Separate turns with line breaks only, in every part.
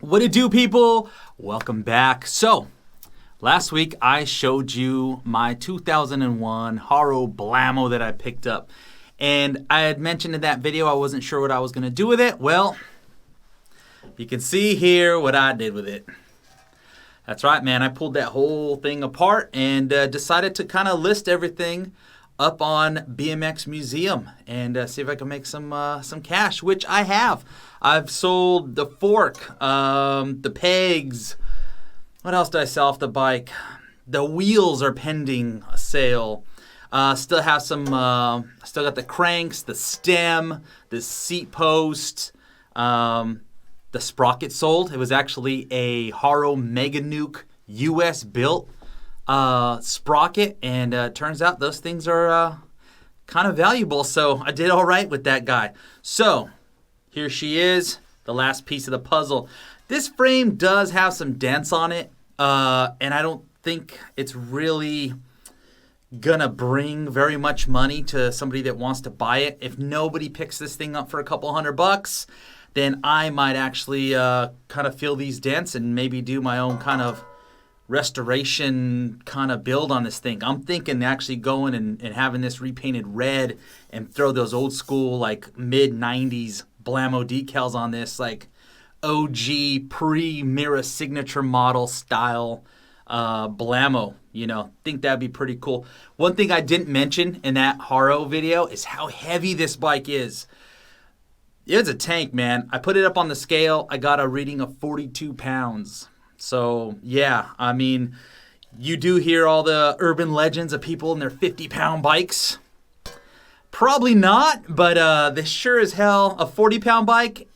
What it do, people? Welcome back. So, last week I showed you my 2001 Haro Blammo that I picked up. And I had mentioned in that video I wasn't sure what I was going to do with it. Well, you can see here what I did with it. That's right, man. I pulled that whole thing apart and decided to kind of list everything up on BMX Museum and see if I can make some cash, which I have. I've sold the fork, the pegs. What else did I sell off the bike? The wheels are pending a sale. Still have some. Still got the cranks, the stem, the seat post. The sprocket sold. It was actually a Haro Mega Nuke US built sprocket, and turns out those things are kind of valuable. So I did all right with that guy. So here she is, the last piece of the puzzle. This frame does have some dents on it, and I don't think it's really gonna bring very much money to somebody that wants to buy it. If nobody picks this thing up for a couple $100, then I might actually kind of fill these dents and maybe do my own kind of restoration kind of build on this thing. I'm thinking actually going and having this repainted red and throw those old school like mid-90s Blammo decals on this, like OG pre-Mira signature model style Blammo. You know, think that'd be pretty cool. One thing I didn't mention in that Haro video is how heavy this bike is. It's a tank, man. I put it up on the scale. I got a reading of 42 pounds. So, yeah, I mean, you do hear all the urban legends of people in their 50-pound bikes. Probably not, but this sure as hell, a 40-pound bike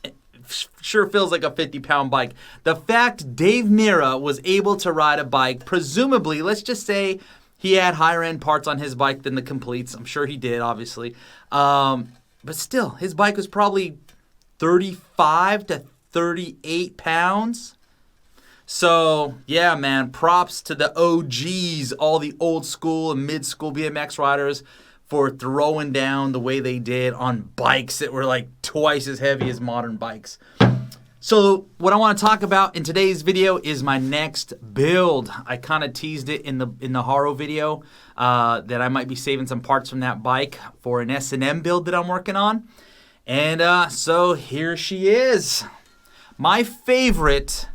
sure feels like a 50-pound bike. The fact Dave Mira was able to ride a bike, presumably, let's just say he had higher-end parts on his bike than the completes. I'm sure he did, obviously. But still, his bike was probably 35 to 38 pounds. So, yeah, man, props to the OGs, all the old school and mid-school BMX riders for throwing down the way they did on bikes that were like twice as heavy as modern bikes. So what I want to talk about in today's video is my next build. I kind of teased it in the Haro video that I might be saving some parts from that bike for an S&M build that I'm working on. And so here she is. My favorite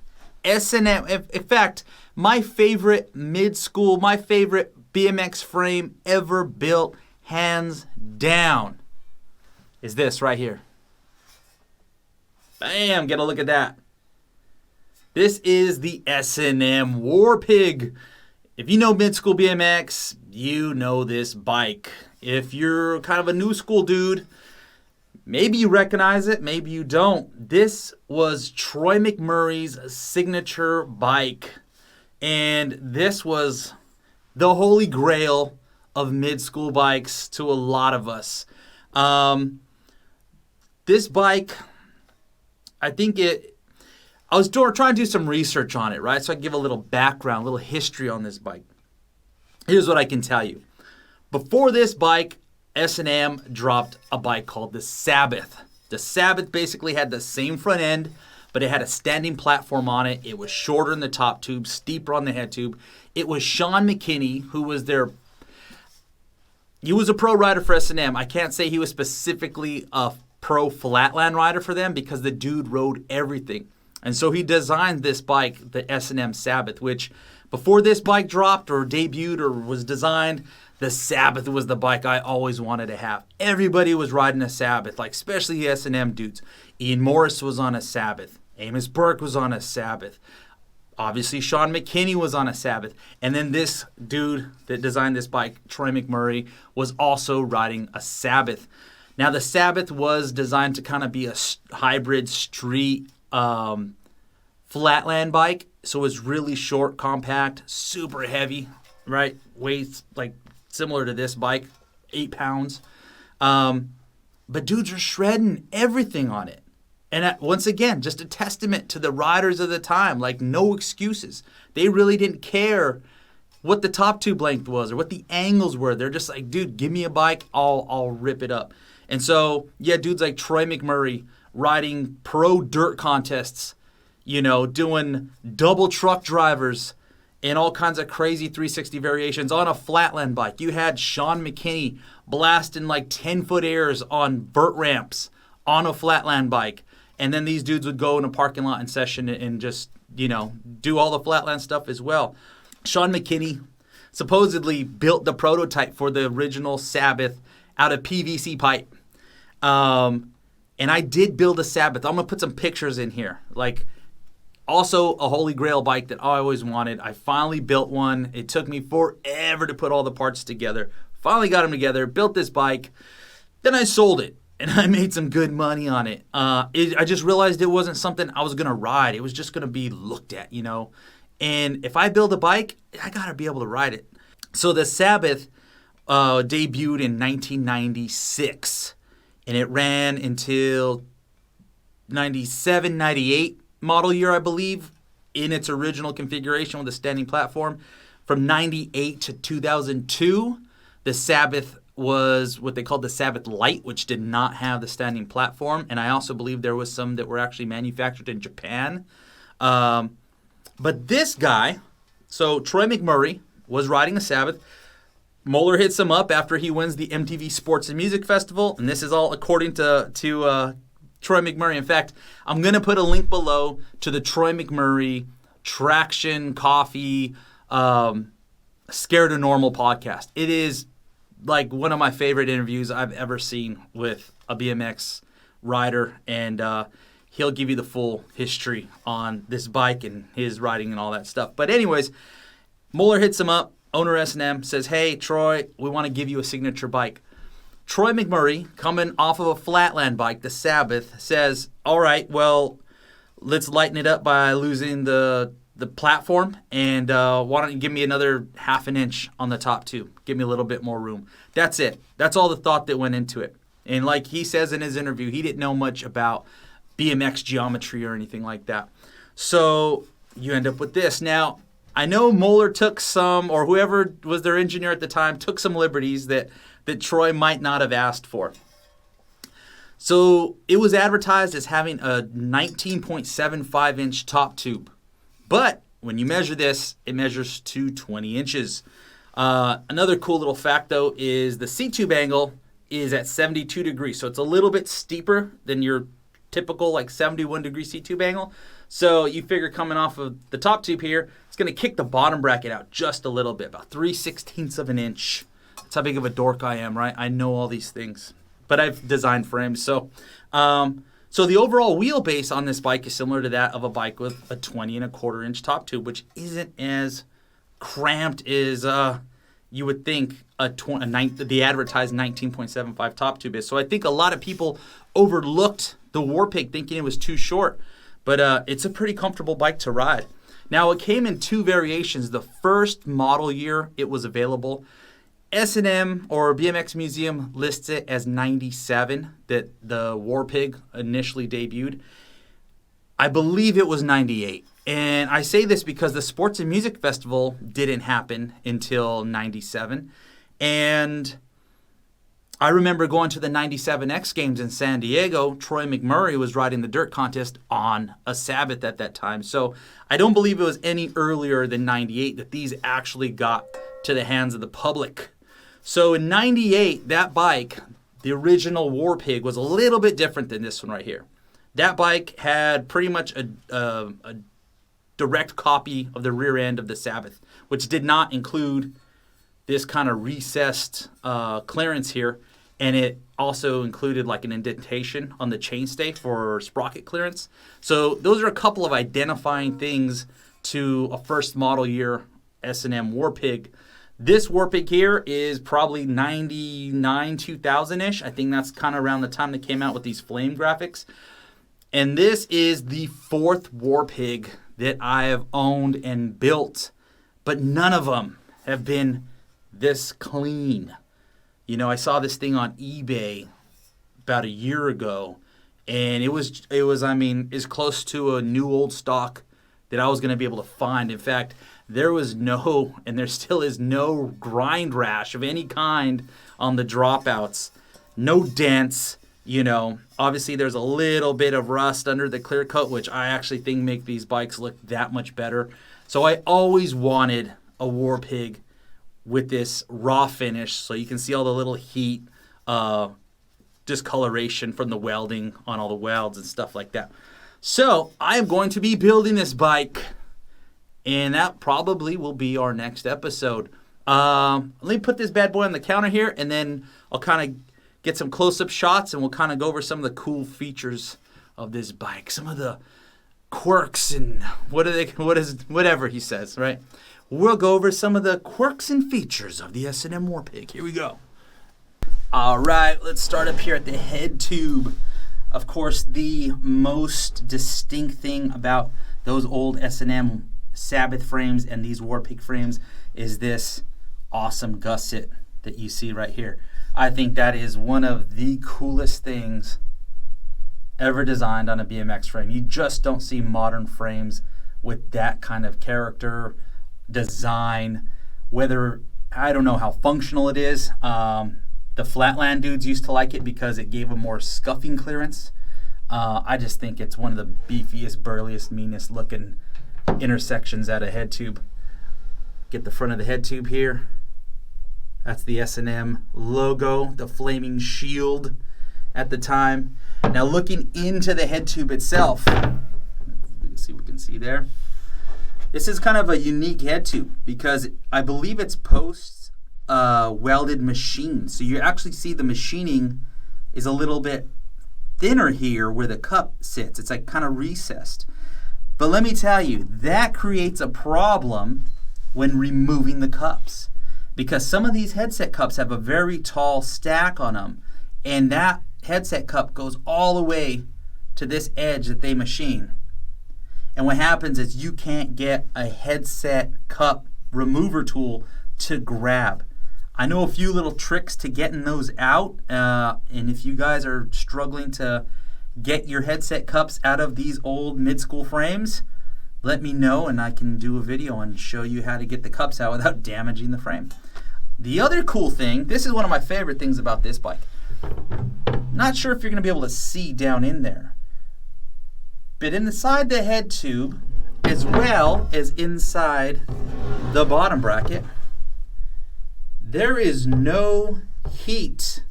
S&M, in fact, my favorite mid-school, my favorite BMX frame ever built, hands down, is this right here. Bam, get a look at that. This is the S&M War Pig. If you know mid-school BMX, you know this bike. If you're kind of a new school dude, maybe you recognize it, maybe you don't. This was Troy McMurray's signature bike. And this was the holy grail of mid-school bikes to a lot of us. This bike, I was trying to do some research on it, right? So I can give a little background, a little history on this bike. Here's what I can tell you. Before this bike, S&M dropped a bike called the Sabbath. The Sabbath basically had the same front end, but it had a standing platform on it. It was shorter in the top tube, steeper on the head tube. It was Sean McKinney, who was he was a pro rider for S&M. I can't say he was specifically a pro flatland rider for them because the dude rode everything. And so he designed this bike, the S&M Sabbath, which before this bike dropped or debuted or was designed, the Sabbath was the bike I always wanted to have. Everybody was riding a Sabbath, like especially the S&M dudes. Ian Morris was on a Sabbath. Amos Burke was on a Sabbath. Obviously, Sean McKinney was on a Sabbath. And then this dude that designed this bike, Troy McMurray, was also riding a Sabbath. Now, the Sabbath was designed to kind of be a hybrid street flatland bike. So it was really short, compact, super heavy, right? Weights like similar to this bike, 8 pounds. But dudes are shredding everything on it. And once again, just a testament to the riders of the time, like no excuses. They really didn't care what the top tube length was or what the angles were. They're just like, dude, give me a bike, I'll rip it up. And so, yeah, dudes like Troy McMurray riding pro dirt contests doing double truck drivers and all kinds of crazy 360 variations on a flatland bike. You had Sean McKinney blasting like 10-foot airs on vert ramps on a flatland bike. And then these dudes would go in a parking lot in session and just, do all the flatland stuff as well. Sean McKinney supposedly built the prototype for the original Sabbath out of PVC pipe. And I did build a Sabbath. I'm going to put some pictures in here. Like, also a holy grail bike that I always wanted. I finally built one. It took me forever to put all the parts together. Finally got them together, built this bike. Then I sold it, and I made some good money on it. I just realized it wasn't something I was going to ride. It was just going to be looked at, And if I build a bike, I got to be able to ride it. So the Sabbath debuted in 1996, and it ran until 97, 98 model year, I believe, in its original configuration with a standing platform. From 98 to 2002, the Sabbath was what they called the Sabbath Lite, which did not have the standing platform. And I also believe there was some that were actually manufactured in Japan. But this guy, so Troy McMurray, was riding a Sabbath. Moeller hits him up after he wins the MTV Sports and Music Festival. And this is all according to Troy McMurray. In fact, I'm going to put a link below to the Troy McMurray Traction Coffee Scared of Normal podcast. It is like one of my favorite interviews I've ever seen with a BMX rider, and he'll give you the full history on this bike and his riding and all that stuff. But anyways, Moeller hits him up, owner S&M, says, "Hey, Troy, we want to give you a signature bike." Troy McMurray, coming off of a flatland bike, the Sabbath, says, "All right, well, let's lighten it up by losing the platform, and why don't you give me another half an inch on the top tube? Give me a little bit more room." That's it. That's all the thought that went into it. And like he says in his interview, he didn't know much about BMX geometry or anything like that. So you end up with this. Now, I know Moeller took some, or whoever was their engineer at the time, took some liberties that Troy might not have asked for. So it was advertised as having a 19.75-inch top tube. But when you measure this, it measures to 20 inches. Another cool little fact, though, is the C-tube angle is at 72 degrees. So it's a little bit steeper than your typical 71-degree C-tube angle. So you figure coming off of the top tube here, it's going to kick the bottom bracket out just a little bit, about 3/16 of an inch. That's how big of a dork I am, right? I know all these things. But I've designed frames. So the overall wheelbase on this bike is similar to that of a bike with a 20.25-inch top tube, which isn't as cramped as you would think the advertised 19.75 top tube is. So I think a lot of people overlooked the War Pig thinking it was too short. But it's a pretty comfortable bike to ride. Now, it came in two variations. The first model year it was available, S&M or BMX Museum lists it as 97, that the War Pig initially debuted. I believe it was 98. And I say this because the Sports and Music Festival didn't happen until 97. And I remember going to the 97 X Games in San Diego. Troy McMurray was riding the dirt contest on a Sabbath at that time. So I don't believe it was any earlier than 98 that these actually got to the hands of the public. So in 98, that bike, the original War Pig, was a little bit different than this one right here. That bike had pretty much a direct copy of the rear end of the Sabbath, which did not include this kind of recessed clearance here. And it also included like an indentation on the chainstay for sprocket clearance. So those are a couple of identifying things to a first model year S&M War Pig. This War Pig here is probably 99, 2000-ish. I think that's kind of around the time they came out with these flame graphics. And this is the fourth War Pig that I have owned and built, but none of them have been this clean. You know, I saw this thing on eBay about a year ago, and it was as close to a new old stock that I was going to be able to find. In fact, there was no, and there still is no grind rash of any kind on the dropouts. No dents. You know, obviously there's a little bit of rust under the clear coat, which I actually think make these bikes look that much better. So I always wanted a War Pig with this raw finish, so you can see all the little heat discoloration from the welding on all the welds and stuff like that. So I am going to be building this bike, and that probably will be our next episode. Let me put this bad boy on the counter here, and then I'll kind of get some close-up shots, and we'll kind of go over some of the cool features of this bike, some of the quirks and whatever he says, right? We'll go over some of the quirks and features of the S&M War Pig. Here we go. All right, let's start up here at the head tube. Of course, the most distinct thing about those old S&M Sabbath frames and these War Pig frames is this awesome gusset that you see right here. I think that is one of the coolest things ever designed on a BMX frame. You just don't see modern frames with that kind of character, design, whether, I don't know how functional it is. The Flatland dudes used to like it because it gave them more scuffing clearance. I just think it's one of the beefiest, burliest, meanest looking intersections at a head tube. Get the front of the head tube here. That's the S&M logo, the flaming shield at the time. Now looking into the head tube itself, let's see what we can see there. This is kind of a unique head tube because I believe it's post welded machine. So you actually see the machining is a little bit thinner here where the cup sits. It's like kind of recessed. But let me tell you, that creates a problem when removing the cups, because some of these headset cups have a very tall stack on them, and that headset cup goes all the way to this edge that they machine. And what happens is you can't get a headset cup remover tool to grab. I know a few little tricks to getting those out, and if you guys are struggling to get your headset cups out of these old mid-school frames, let me know and I can do a video and show you how to get the cups out without damaging the frame. The other cool thing, this is one of my favorite things about this bike. Not sure if you're going to be able to see down in there, but inside the head tube, as well as inside the bottom bracket, there is no heat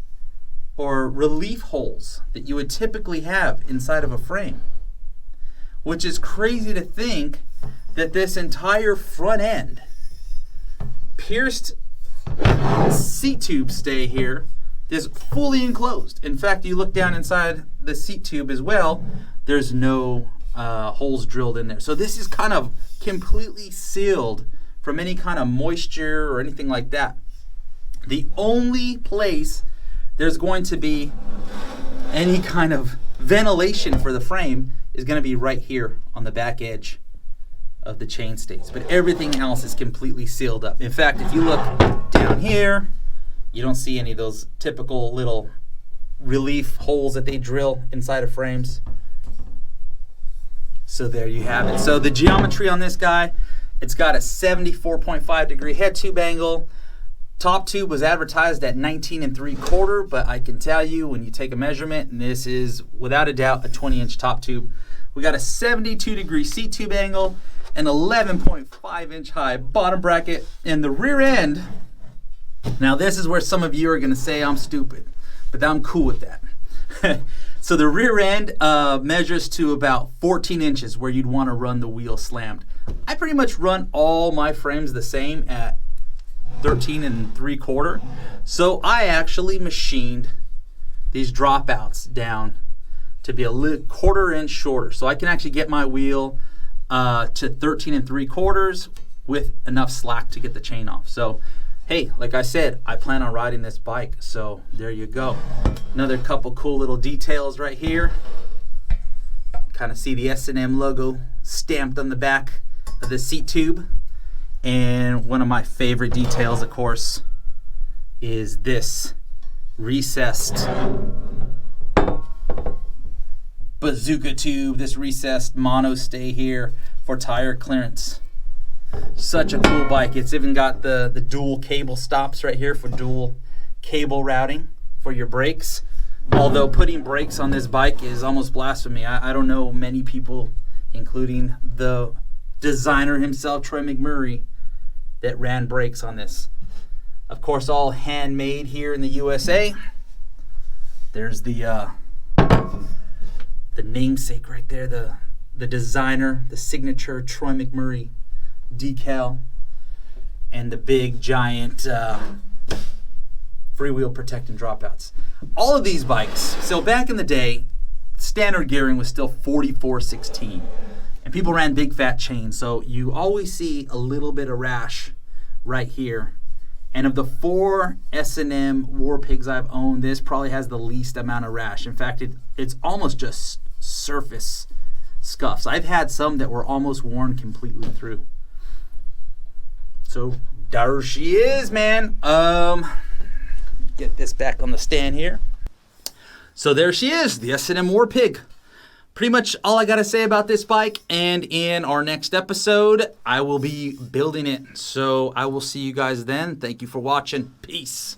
or relief holes that you would typically have inside of a frame, which is crazy to think that this entire front end pierced seat tube stay here is fully enclosed. In fact, you look down inside the seat tube as well, there's no holes drilled in there. So this is kind of completely sealed from any kind of moisture or anything like that. The only place there's going to be any kind of ventilation for the frame is going to be right here on the back edge of the chainstays. But everything else is completely sealed up. In fact, if you look down here, you don't see any of those typical little relief holes that they drill inside of frames. So there you have it. So the geometry on this guy, it's got a 74.5 degree head tube angle. Top tube was advertised at 19 3/4, but I can tell you when you take a measurement, and this is without a doubt a 20-inch top tube. We got a 72 degree seat tube angle, an 11.5 inch high bottom bracket, and the rear end. Now this is where some of you are going to say I'm stupid, but I'm cool with that. So the rear end measures to about 14 inches where you'd want to run the wheel slammed. I pretty much run all my frames the same at 13 3/4. So I actually machined these dropouts down to be a little 1/4 inch shorter. So I can actually get my wheel to 13 3/4 with enough slack to get the chain off. So hey, like I said, I plan on riding this bike. So there you go. Another couple cool little details right here. Kind of see the S&M logo stamped on the back of the seat tube. And one of my favorite details, of course, is this recessed bazooka tube, this recessed mono stay here for tire clearance. Such a cool bike. It's even got the dual cable stops right here for dual cable routing for your brakes. Although putting brakes on this bike is almost blasphemy. I don't know many people, including the designer himself, Troy McMurray, that ran brakes on this. Of course, all handmade here in the USA. There's the namesake right there, the designer, the signature Troy McMurray decal, and the big giant freewheel protecting dropouts. All of these bikes, so back in the day, standard gearing was still 44/16, and people ran big fat chains, so you always see a little bit of rash right here. And of the 4 S&M War Pigs I've owned, this probably has the least amount of rash. In fact, it's almost just surface scuffs. I've had some that were almost worn completely through. So there she is, man. Get this back on the stand here. So there she is, the S&M War Pig. Pretty much all I gotta say about this bike, and in our next episode, I will be building it. So I will see you guys then. Thank you for watching. Peace.